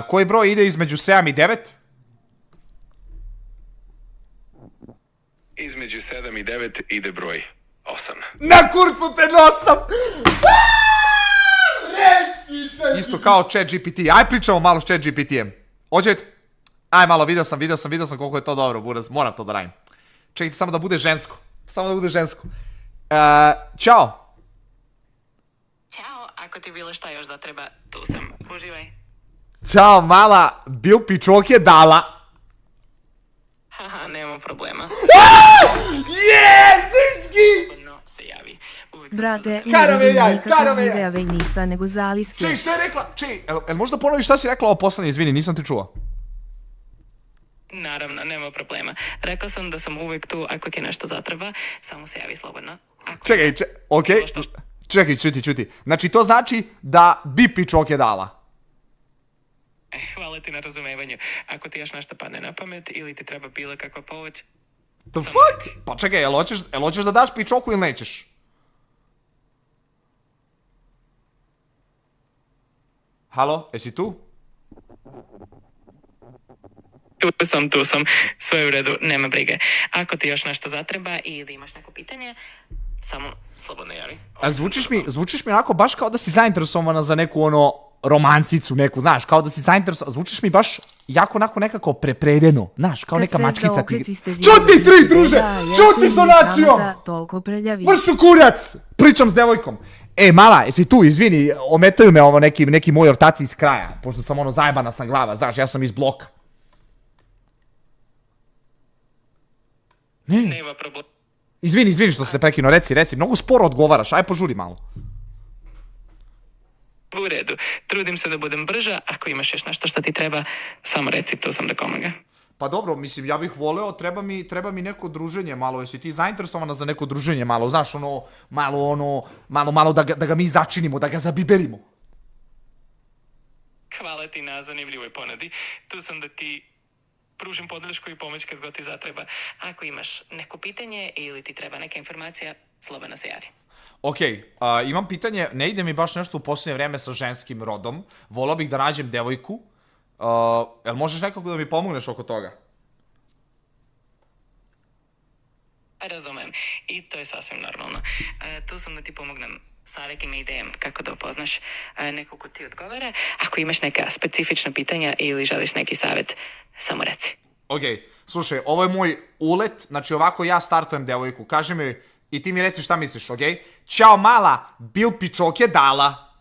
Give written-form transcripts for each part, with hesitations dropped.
Koji broj ide između 7 i 9? Između 7 i 9 ide broj 8. Na kurcu te nosam! Reši! Isto kao ChatGPT. Aj pričamo malo s ChatGPT-em. Hoćete? Aj malo, vidio sam koliko je to dobro, buraz. Moram to da radim. Čekajte samo da bude žensko. Ćao! Ćao, ako ti bilo šta još zatreba, tu sam. Uživaj. Ćao, mala. Bil pičok je dala. Haha, nema problema. Srpski! No, se javi. Brate, Karamelja! ništa nego zaliske. Čej, šta je rekla? Čej, el možda ponoviš šta si rekla ovo poslanje? Izvini, nisam te čuo. Naravno, nema problema. Rekla sam da sam uvijek tu ako ti nešto zatreba, samo se javi slobodno. Čekaj, okej. Čekaj, čuti. Znači, to znači da bi pičok je dala. Hvala ti na razumevanju. Ako ti još nešto padne na pamet ili ti treba bilo kakva pomoć... The fuck? Pa čekaj, jel hoćeš da daš pičoku ili nećeš? Halo, jesi tu? Tu sam. Sve u redu, nema brige. Ako ti još nešto zatreba ili imaš neko pitanje, samo slobodno javi. A zvučiš mi onako baš kao da si zainteresovana za neku romancicu neku, znaš, kao da si zainteresovana, zvučiš mi baš jako onako nekako prepredeno, znaš, kao neka mačkica ti... Čuti tri, druže! Čuti s donacijom! Vršu kurac! Pričam s devojkom. Mala, jesi tu, izvini, ometaju me ovo neki moji ortaci iz kraja, pošto sam zajebana sam glava, znaš, ja sam iz bloka. Nema problem. Izvini što se te prekinuo, reci, mnogo sporo odgovaraš, aj požuri malo. U redu, trudim se da budem brža, ako imaš još nešto što ti treba, samo reci, tu sam da komaga. Pa dobro, mislim, ja bih voleo, treba mi neko druženje malo, jesi ti zainteresovana za neko druženje malo, znaš, malo da ga mi začinimo, da ga zabiberimo. Hvala ti na zanimljivoj ponudi, tu sam da ti pružim podršku i pomoć kad god ti zatreba. Ako imaš neko pitanje ili ti treba neka informacija, slobodno se javi. Okej, imam pitanje, ne ide mi baš nešto u posljednje vreme sa ženskim rodom, volao bih da nađem devojku, jel možeš nekako da mi pomogneš oko toga? Razumem, i to je sasvim normalno. Tu sam da ti pomognem savjetima i idejama kako da upoznaš nekog ko ti odgovara. Ako imaš neka specifična pitanja ili želiš neki savjet, samo reci. Okej, slušaj, ovo je moj ulet, znači ovako ja startujem devojku, kaži mi i ti mi reci šta misliš, okej? Ćao mala, bil pičok je dala.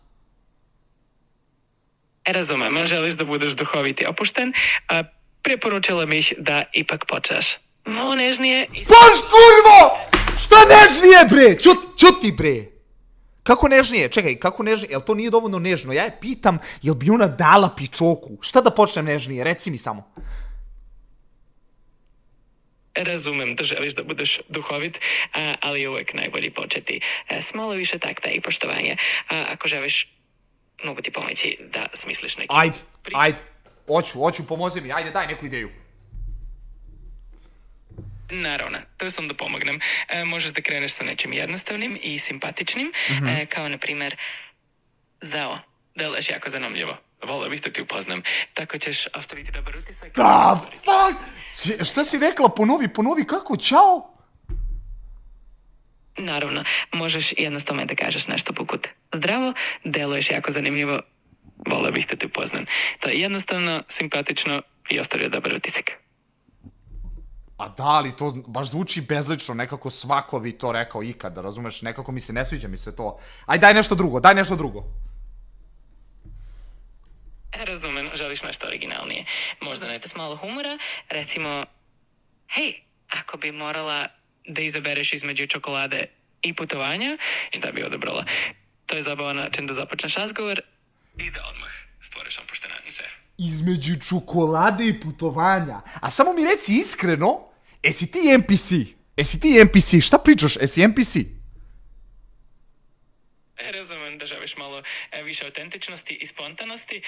Razumem, želiš da budeš duhovit i opušten, preporučila bih da ipak počneš malo nežnije. Bož kurvo! Šta nežnije bre? Čuti bre! Kako nežnije? Čekaj, kako nežnije? Jel to nije dovoljno nežno? Ja je pitam, jel bi ona dala pičoku? Šta da počnem nežnije? Reci mi samo. Razumem da želiš da budeš duhovit, ali je uvek najbolji početi s malo više takta i poštovanja. Ako želiš, mogu ti pomoći da smisliš neki... Ajde. Hoću, pomozi mi. Ajde, daj neku ideju. Naravno, tu sam da pomognem. Možeš da kreneš sa nečim jednostavnim i simpatičnim, kao na primjer, zdravo, delaš jako zanimljivo. Volio bih da ti upoznam. Tako ćeš ostaviti dobar utisak. Da, fuck! Šta si rekla? Ponovi, kako? Ćao? Naravno, možeš jednostavno da kažeš nešto poput zdravo, deluješ jako zanimljivo, volio bih da te upoznam. To je jednostavno, simpatično i ostavlja dobar utisak. A da, ali to baš zvuči bezlično, nekako svako bi to rekao ikada, razumeš? Nekako mi se ne sviđa mi se to. Aj, daj nešto drugo. Razumem, želiš nešto originalnije. Možda najte s malo humora, recimo, hej, ako bi morala da izabereš između čokolade i putovanja, šta bi odabrala? To je zabavan način da započneš razgovor i da odmah stvoriš opušten atmosfer. Između čokolade i putovanja. A samo mi reci iskreno, esi ti NPC? Šta pričaš, esi NPC? Razumem da želiš malo više autentičnosti i spontanosti,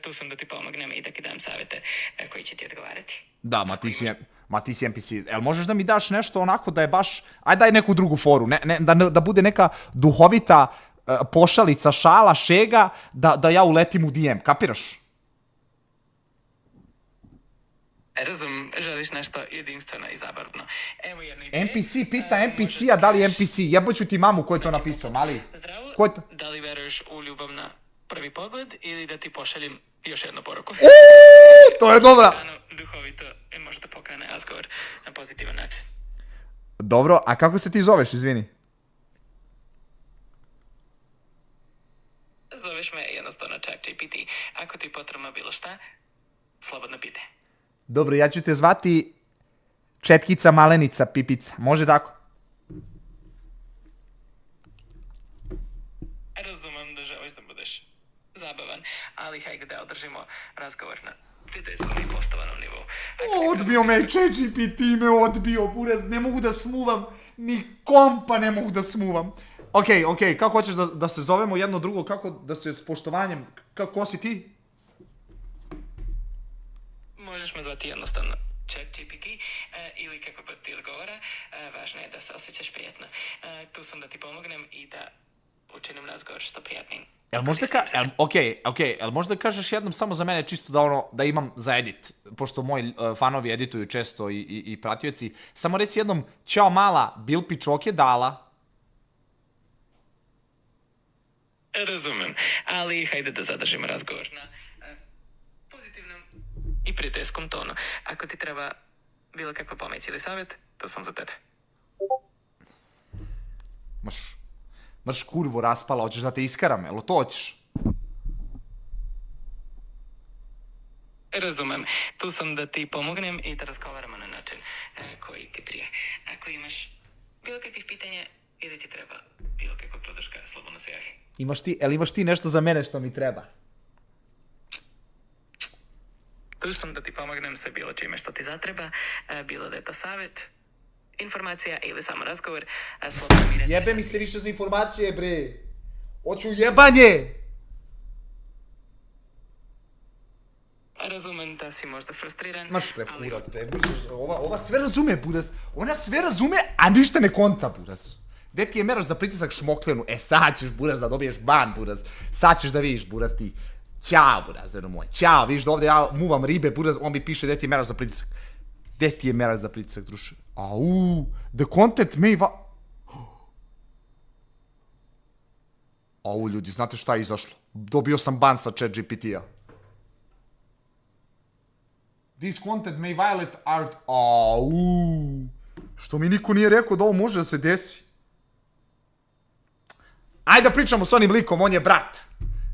tu sam da ti pomognem i da ti dam savjete koji će ti odgovarati. Da, ma ti si NPC. Jel možeš da mi daš nešto onako da je baš... Aj daj neku drugu foru, da bude neka duhovita pošalica, šala, šega, da ja uletim u DM, kapiraš? Razum, želiš nešto jedinstveno i zabavno. Evo jedna ideja. NPC pita NPC-a da li je NPC. Jeboću ti mamu ko je to napisao, mali. Zdravo, Ko je to? da li veruješ u ljubav na prvi pogled ili da ti pošaljem još jednu poruku? To je dobra. Rano, duhovito i možda pokrene razgovor na pozitivan način. Dobro, a kako se ti zoveš, izvini? Zoveš me jednostavno ChatGPT. Ako ti potrebno bilo šta, slobodno pitaj. Dobro, ja ću te zvati Četkica Malenica Pipica. Može tako? Razumem da želiš da budeš zabavan, ali hajde da održimo razgovor na prijateljskom i poštovanom nivou. Odbio me, ChatGPT me odbio, buraz, ne mogu da smuvam, ni kompa ne mogu da smuvam. Okej, kako hoćeš da se zovemo jedno drugo, kako da se s poštovanjem, ko si ti? Možeš me zvati jednostavno ChatGPT ili kako god ti odgovara, važno je da se osjećaš prijatno. Tu sam da ti pomognem i da učinim razgovor što prijatnim. Jel možda kažeš jednom samo za mene čisto da imam za edit, pošto moji fanovi edituju često i pratioci, samo reci jednom, ćao mala, bil pičoke dala? Razumem, ali hajde da zadržimo razgovor na pozitivnom i prijateljskom tonu. Ako ti treba bilo kakva pomoć ili savjet, to sam za tebe. Mrš kurvo raspala, hoćeš da te iskaram, jel to hoćeš? Razumem, tu sam da ti pomognem i da razgovaramo na način koji ti prije. Ako imaš bilo kakvih pitanja ili ti treba bilo kakva podrška, slobodno se javi. Imaš ti nešto za mene što mi treba? Tu sam da ti pomognem sa bilo čime što ti zatreba, bilo da je to savjet, informacija ili samo razgovor, slobodno mi reci. Jebe mi se više za informacije, bre. Hoću jebanje. Razumem da si možda frustriran. Maš pre, kurac, bre. Ova sve razume, buraz. Ona sve razume, a ništa ne konta, buraz. Gde ti je meraš za pritisak šmoklenu? Sad ćeš, buraz, da dobiješ ban, buraz. Sad ćeš da vidiš, buraz, ti. Ćao, buraz, jedno moj. Ćao, vidiš da ovdje ja muvam ribe, buraz, on mi piše gde ti je meraš za pritisak. Gde ti je meraš za pritisak, druže? The content may ljudi, znate šta je izašlo? Dobio sam ban sa ChatGPT-a. This content may violate art... Što mi niko nije rekao da ovo može da se desi. Ajde da pričamo s onim likom, on je brat.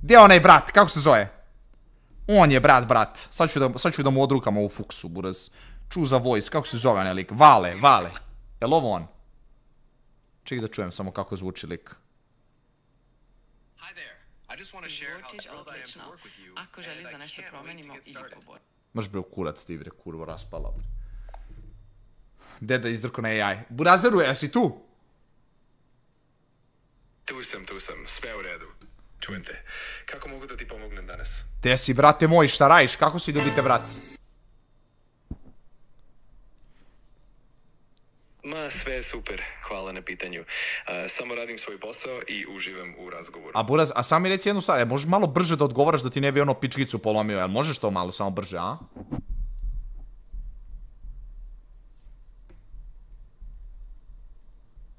Gdje je onaj brat, kako se zove? On je brat. Sad ću da mu odrukam ovu fuksu, buraz. Choose a voice, kako se zove onaj lik? Vale. Jel ovo on? Čekaj da čujem samo kako zvuči lik. Zvučiš odlično. Ako želiš da nešto promenimo, idi po boru. Maš bre u kurac ti bre, kurvo raspala bre. Deda izdrko na AI. Burazeru, jesi tu? Tu sam, sve u redu. Čujem te. Kako mogu da ti pomognem danas? Te si, brate moj, šta radiš? Kako si ljubite, brat? Ma, sve je super, hvala na pitanju. Samo radim svoj posao i uživam u razgovoru. A buraz, a sam mi reci jednu stvar, možeš malo brže da odgovaraš da ti ne bi ono pičkicu polomio, jel možeš to malo samo brže, a?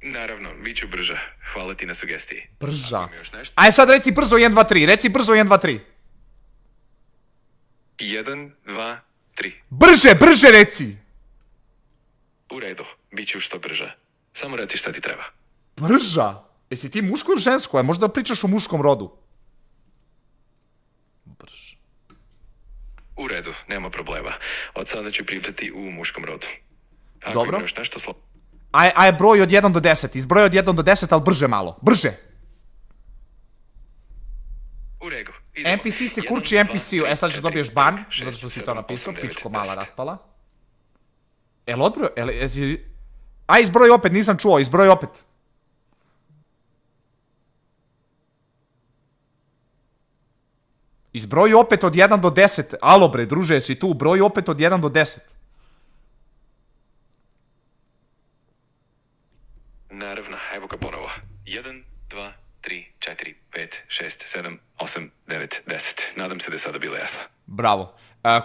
Naravno, bit ću brža. Hvala ti na sugestiji. Brža? Aj sad reci brzo 1, 2, 3, reci brzo 1, 2, 3. 1, 2, 3. Brže reci! U redu, bit ću što brža. Samo reci šta ti treba. Brža? Jesi ti muško ili žensko? Možda pričaš o muškom rodu? Brže. U redu, nema problema. Od sada ću pričati u muškom rodu. Ako Dobro. imaš nešto Aj broj od 1 do 10, izbroj od 1 do 10, ali brže malo. Brže! U redu. NPC se kurči NPC-u, sad ćeš dobiješ ban, zato što si to napisao, pičko mala raspala. Jel odbroj, aj izbroj opet, nisam čuo, izbroj opet. Izbroj opet od 1 do 10, alo bre, druže, jesi tu, broj opet od 1 do 10. Naravno, evo ga ponovo. 1, 2, 3, 4, 5, 6, 7, 8, 9, 10. Nadam se da je sada bilo jasno. Bravo.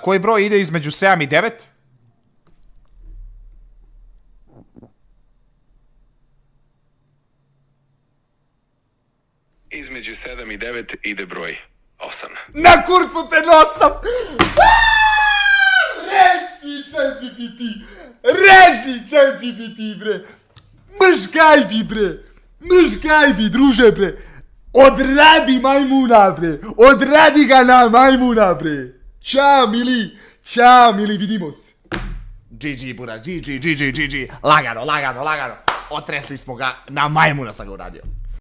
Koji broj ide između 7 i 9? Između 7 i 9 ide broj 8. Na kurcu te nosam! Reši ChatGPT! Reši ChatGPT, bre! Mrškajbi, bre! Mrškajbi, druže, bre! Odradi majmuna, bre! Odradi ga na majmuna, bre! Ćao, mili, vidimo se! GG, bura, GG. Lagano. Otresli smo ga, na majmuna sam ga uradio.